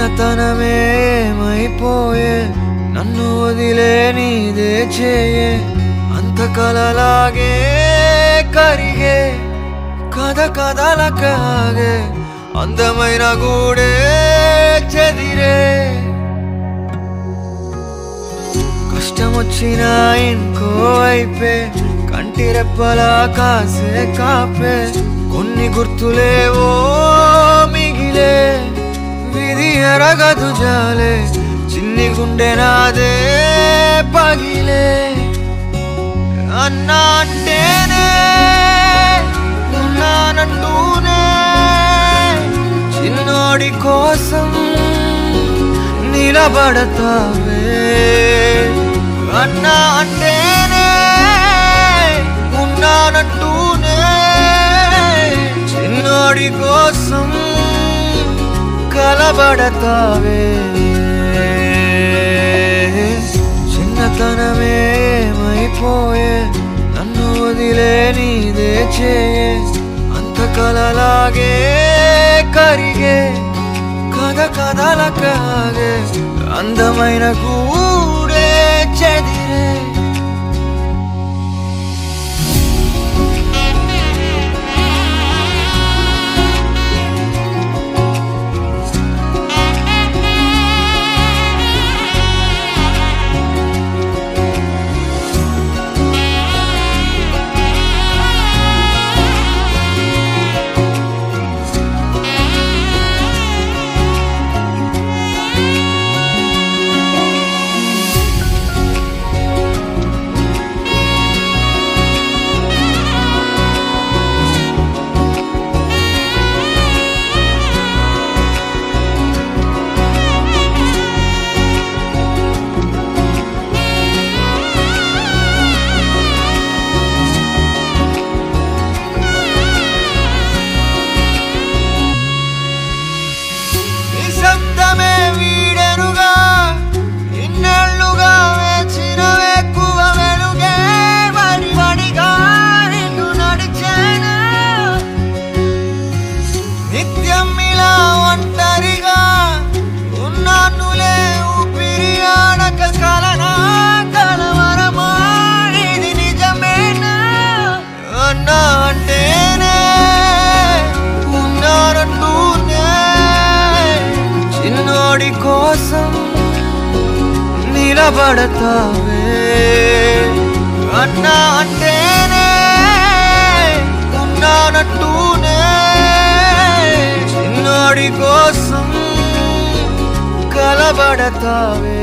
చిన్నతనమే ఏమైపోయే నన్ను వదిలే నీదే చేయే అంత కలలాగే కరిగే కథ కథలకాగే అందమైన గూడే చెదిరే కష్టమొచ్చినా ఇంకో వైపే కంటి రెప్పలా కాసే కాపే కొన్ని గుర్తులేవో మిగిలే విధి ఎరగదు జాలే చిన్ని గుండె నాదే పగిలే అన్నా అంటేనే ఉన్నానంటూనే చిన్నోడి కోసం నిలబడతావే అన్నా అంటేనే ఉన్నానంటూనే చిన్నోడి కోసం కలబడతావే చిన్నతనమే ఏమైపోయే నన్ను వదిలే నీదే చేయే అంత కలలాగే కరిగే కథ కథలకాగే అందమైన గూడే చెదిరే శబ్దమే వీడెనుగా ఇన్నేళ్లుగా వేచిన ఎక్కువ వెలుగే వడివడిగా నిన్ను నడిచేనా నిత్యం ఇలా ఒంటరిగా ఉన్నానులే ఊపిరి ఆడక కలనా కలవరమా ఇది నిజమేనా అన్నా అంటేనే ఉన్నానంటూనే చిన్నోడి కోసం నిలబడతావే అన్నా అంటేనే ఉన్నానంటూనే చిన్నోడి కోసం కలబడతావే